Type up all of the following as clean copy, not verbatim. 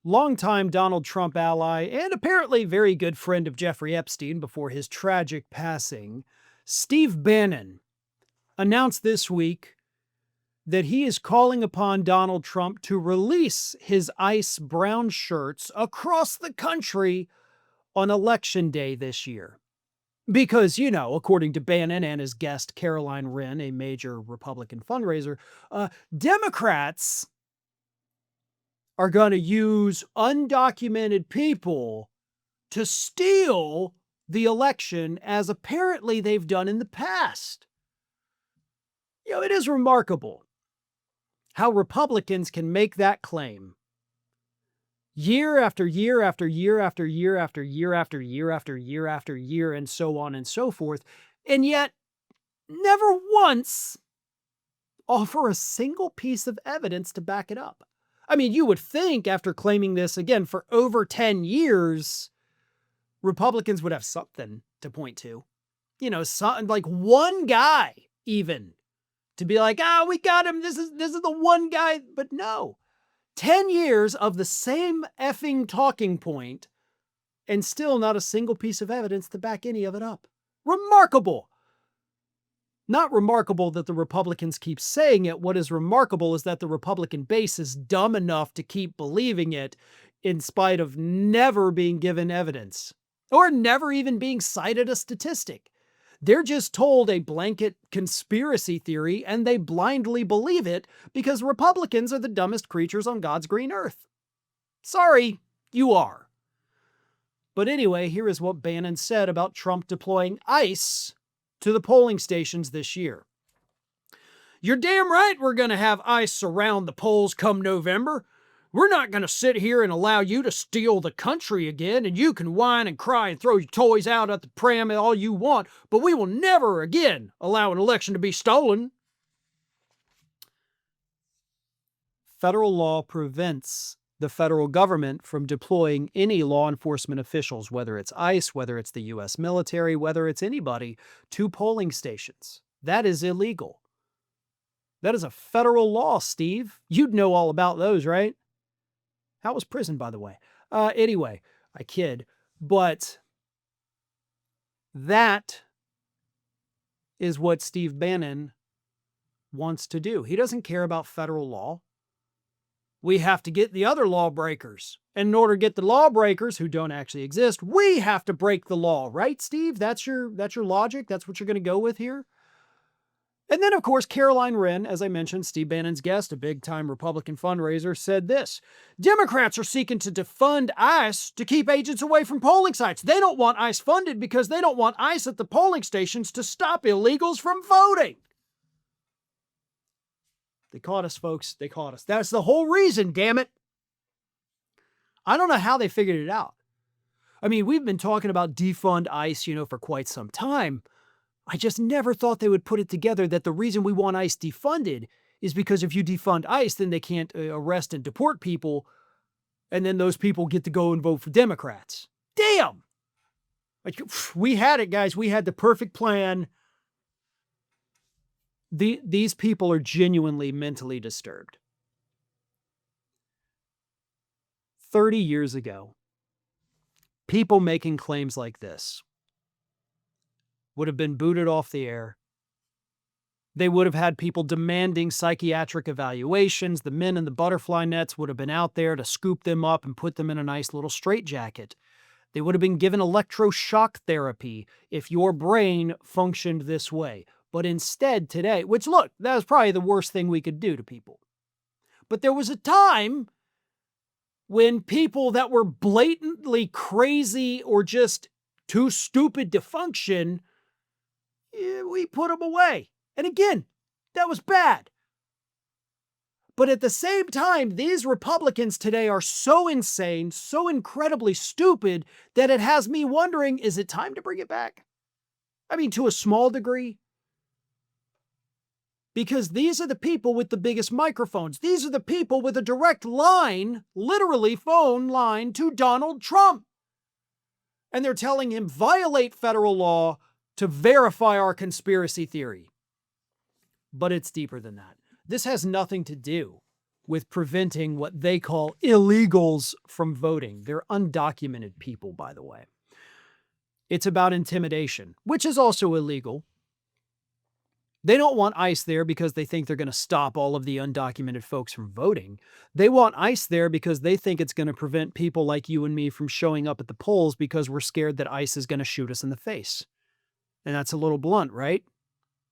Longtime Donald Trump ally and apparently very good friend of Jeffrey Epstein before his tragic passing, Steve Bannon announced this week that he is calling upon Donald Trump to release his ICE brown shirts across the country on Election Day this year. Because, according to Bannon and his guest Caroline Wren, a major Republican fundraiser, Democrats are going to use undocumented people to steal the election, as apparently they've done in the past. It is remarkable how Republicans can make that claim year after year after year after year after year after year after year after year, and so on and so forth, and yet never once offer a single piece of evidence to back it up. I mean, you would think after claiming this again for over 10 years, Republicans would have something to point to. Something like one guy even to be like, we got him. This is the one guy. But no, 10 years of the same effing talking point and still not a single piece of evidence to back any of it up. Remarkable. Not remarkable that the Republicans keep saying it. What is remarkable is that the Republican base is dumb enough to keep believing it in spite of never being given evidence or never even being cited a statistic. They're just told a blanket conspiracy theory and they blindly believe it because Republicans are the dumbest creatures on God's green earth. Sorry, you are. But anyway, here is what Bannon said about Trump deploying ICE to the polling stations this year. You're damn right we're going to have ICE surround the polls come November. We're not going to sit here and allow you to steal the country again, and you can whine and cry and throw your toys out at the pram all you want, but we will never again allow an election to be stolen. Federal law prevents the federal government from deploying any law enforcement officials, whether it's ICE, whether it's the U.S. military, whether it's anybody, to polling stations. That is illegal. That is a federal law, Steve. You'd know all about those, right? How was prison, by the way? Anyway, I kid. But that is what Steve Bannon wants to do. He doesn't care about federal law. We have to get the other lawbreakers. And in order to get the lawbreakers who don't actually exist, we have to break the law, right, Steve? That's your logic? That's what you're going to go with here? And then, of course, Caroline Wren, as I mentioned, Steve Bannon's guest, a big-time Republican fundraiser, said this: Democrats are seeking to defund ICE to keep agents away from polling sites. They don't want ICE funded because they don't want ICE at the polling stations to stop illegals from voting. They caught us, folks. They caught us. That's the whole reason, damn it. I don't know how they figured it out. I mean, we've been talking about defund ICE, for quite some time. I just never thought they would put it together that the reason we want ICE defunded is because if you defund ICE, then they can't arrest and deport people, and then those people get to go and vote for Democrats. Damn! We had it, guys. We had the perfect plan. These people are genuinely mentally disturbed. 30 years ago, people making claims like this would have been booted off the air. They would have had people demanding psychiatric evaluations. The men in the butterfly nets would have been out there to scoop them up and put them in a nice little straitjacket. They would have been given electroshock therapy if your brain functioned this way. But instead today, which look, that was probably the worst thing we could do to people. But there was a time when people that were blatantly crazy or just too stupid to function, we put them away. And again, that was bad. But at the same time, these Republicans today are so insane, so incredibly stupid, that it has me wondering, is it time to bring it back? I mean, to a small degree. Because these are the people with the biggest microphones. These are the people with a direct line, literally phone line, to Donald Trump. And they're telling him, violate federal law to verify our conspiracy theory. But it's deeper than that. This has nothing to do with preventing what they call illegals from voting. They're undocumented people, by the way. It's about intimidation, which is also illegal. They don't want ICE there because they think they're going to stop all of the undocumented folks from voting. They want ICE there because they think it's going to prevent people like you and me from showing up at the polls because we're scared that ICE is going to shoot us in the face. And that's a little blunt, right?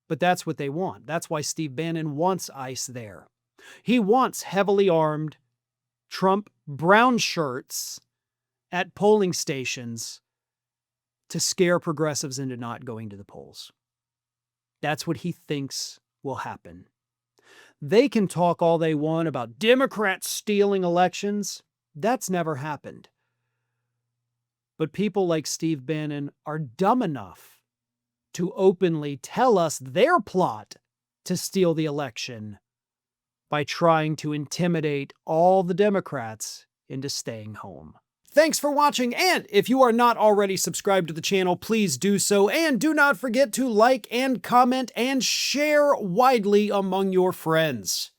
But that's what they want. That's why Steve Bannon wants ICE there. He wants heavily armed Trump brown shirts at polling stations to scare progressives into not going to the polls. That's what he thinks will happen. They can talk all they want about Democrats stealing elections. That's never happened. But people like Steve Bannon are dumb enough to openly tell us their plot to steal the election by trying to intimidate all the Democrats into staying home. Thanks for watching, and if you are not already subscribed to the channel, please do so, and do not forget to like and comment and share widely among your friends.